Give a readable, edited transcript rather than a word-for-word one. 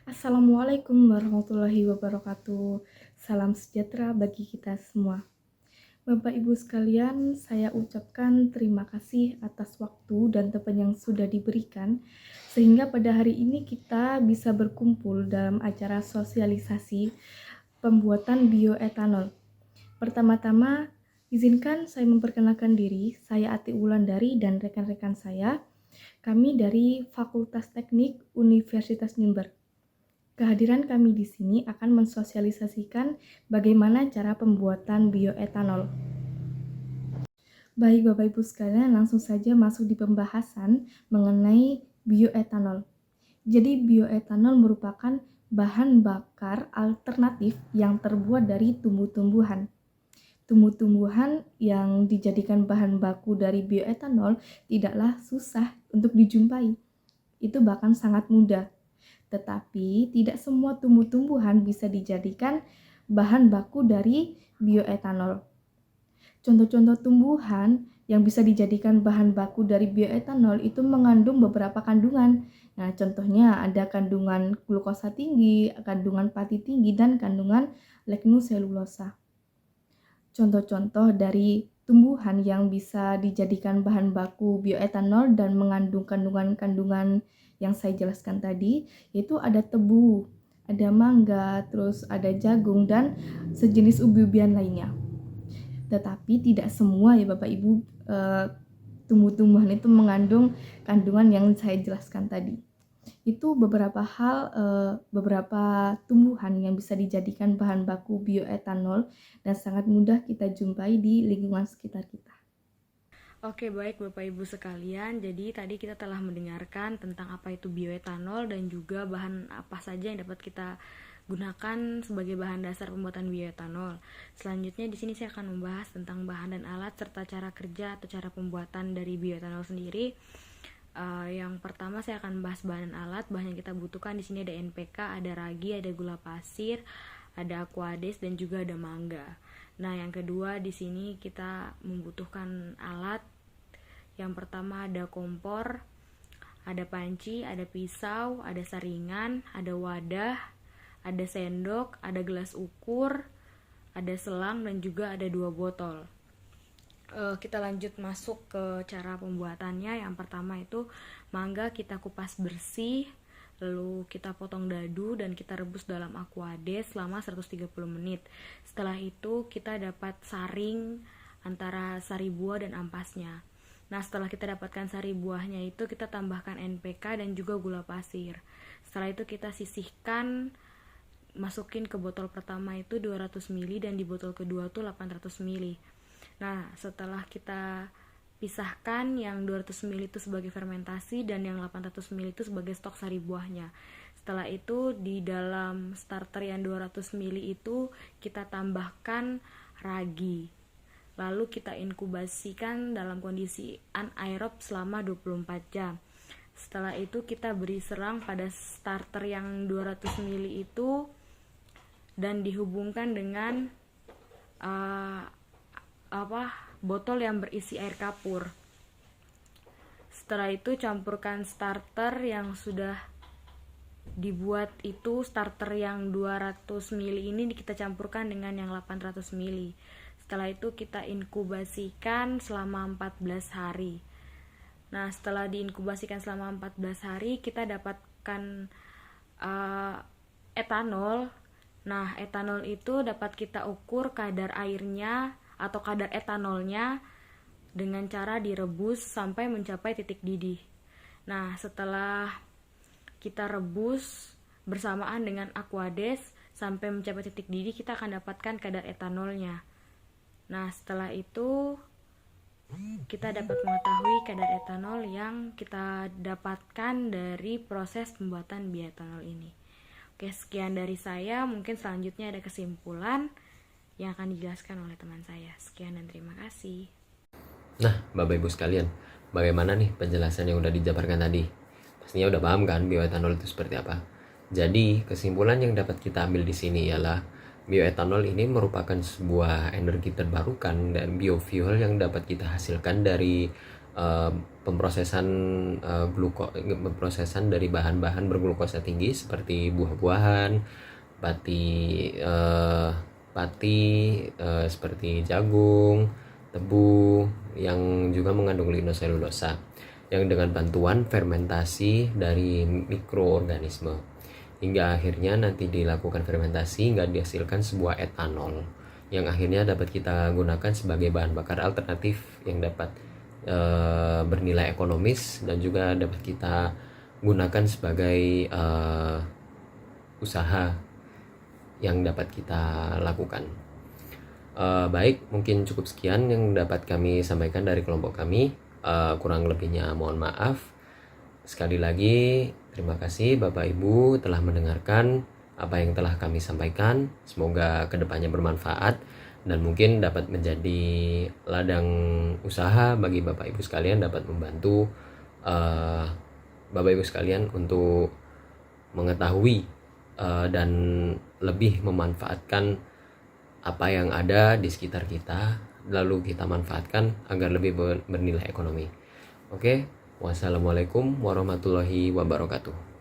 Assalamualaikum warahmatullahi wabarakatuh. Salam sejahtera bagi kita semua. Bapak Ibu sekalian, saya ucapkan terima kasih atas waktu dan teman yang sudah diberikan, sehingga pada hari ini kita bisa berkumpul dalam acara sosialisasi pembuatan bioetanol. Pertama-tama, izinkan saya memperkenalkan diri. Saya Ati Wulandari dan rekan-rekan saya. Kami dari Fakultas Teknik Universitas Jember. Kehadiran kami di sini akan mensosialisasikan bagaimana cara pembuatan bioetanol. Baik Bapak Ibu sekalian, langsung saja masuk di pembahasan mengenai bioetanol. Jadi bioetanol merupakan bahan bakar alternatif yang terbuat dari tumbuh-tumbuhan. Tumbuh-tumbuhan yang dijadikan bahan baku dari bioetanol tidaklah susah untuk dijumpai. Itu bahkan sangat mudah. Tetapi tidak semua tumbuh-tumbuhan bisa dijadikan bahan baku dari bioetanol. Contoh-contoh tumbuhan yang bisa dijadikan bahan baku dari bioetanol itu mengandung beberapa kandungan. Nah, contohnya ada kandungan glukosa tinggi, kandungan pati tinggi, dan kandungan legnuselulosa. Contoh-contoh dari tumbuhan yang bisa dijadikan bahan baku bioetanol dan mengandung kandungan-kandungan yang saya jelaskan tadi, yaitu ada tebu, ada mangga, terus ada jagung, dan sejenis ubi-ubian lainnya. Tetapi tidak semua ya Bapak Ibu tumbuh-tumbuhan itu mengandung kandungan yang saya jelaskan tadi. Itu beberapa tumbuhan yang bisa dijadikan bahan baku bioetanol dan sangat mudah kita jumpai di lingkungan sekitar kita. Oke, baik Bapak Ibu sekalian. Jadi tadi kita telah mendengarkan tentang apa itu bioetanol dan juga bahan apa saja yang dapat kita gunakan sebagai bahan dasar pembuatan bioetanol. Selanjutnya di sini saya akan membahas tentang bahan dan alat serta cara kerja atau cara pembuatan dari bioetanol sendiri. Yang pertama saya akan membahas bahan dan alat. Bahan yang kita butuhkan di sini ada NPK, ada ragi, ada gula pasir, ada aquades dan juga ada mangga. Nah, yang kedua di sini kita membutuhkan alat. Yang pertama ada kompor, ada panci, ada pisau, ada saringan, ada wadah, ada sendok, ada gelas ukur, ada selang dan juga ada 2 botol. Kita lanjut masuk ke cara pembuatannya. Yang pertama itu mangga kita kupas bersih, lalu kita potong dadu dan kita rebus dalam aquades selama 130 menit. Setelah itu kita dapat saring antara sari buah dan ampasnya. Nah, setelah kita dapatkan sari buahnya itu kita tambahkan NPK dan juga gula pasir. Setelah itu kita sisihkan, masukin ke botol pertama itu 200 ml dan di botol kedua tuh 800 ml. Nah, setelah kita pisahkan yang 200 ml itu sebagai fermentasi dan yang 800 ml itu sebagai stok sari buahnya. Setelah itu di dalam starter yang 200 ml itu kita tambahkan ragi. Lalu kita inkubasikan dalam kondisi anaerob selama 24 jam. Setelah itu kita beri serang pada starter yang 200 ml itu dan dihubungkan dengan botol yang berisi air kapur. Setelah itu campurkan starter yang sudah dibuat itu, starter yang 200 ml ini kita campurkan dengan yang 800 ml. Setelah itu kita inkubasikan selama 14 hari. Nah, setelah diinkubasikan selama 14 hari kita dapatkan etanol. Nah, etanol itu dapat kita ukur kadar airnya atau kadar etanolnya dengan cara direbus sampai mencapai titik didih. Nah, setelah kita rebus bersamaan dengan aquades sampai mencapai titik didih, kita akan dapatkan kadar etanolnya. Nah, setelah itu kita dapat mengetahui kadar etanol yang kita dapatkan dari proses pembuatan bioetanol ini. Oke, sekian dari saya. Mungkin selanjutnya ada kesimpulan yang akan dijelaskan oleh teman saya. Sekian dan terima kasih. Nah, Bapak Ibu sekalian, bagaimana nih penjelasan yang udah dijabarkan tadi? Pastinya udah paham kan bioetanol itu seperti apa? Jadi, kesimpulan yang dapat kita ambil di sini ialah bioetanol ini merupakan sebuah energi terbarukan dan biofuel yang dapat kita hasilkan dari pemprosesan pemprosesan dari bahan-bahan berglukosa tinggi seperti buah-buahan, pati seperti jagung, tebu yang juga mengandung lignocellulose yang dengan bantuan fermentasi dari mikroorganisme hingga akhirnya nanti dilakukan fermentasi hingga dihasilkan sebuah etanol yang akhirnya dapat kita gunakan sebagai bahan bakar alternatif yang dapat bernilai ekonomis dan juga dapat kita gunakan sebagai usaha yang dapat kita lakukan. Baik, mungkin cukup sekian yang dapat kami sampaikan dari kelompok kami. Kurang lebihnya mohon maaf. Sekali lagi terima kasih Bapak Ibu telah mendengarkan apa yang telah kami sampaikan. Semoga kedepannya bermanfaat dan mungkin dapat menjadi ladang usaha bagi Bapak Ibu sekalian, dapat membantu Bapak Ibu sekalian untuk mengetahui dan lebih memanfaatkan apa yang ada di sekitar kita, lalu kita manfaatkan agar lebih bernilai ekonomi. Oke, wassalamualaikum warahmatullahi wabarakatuh.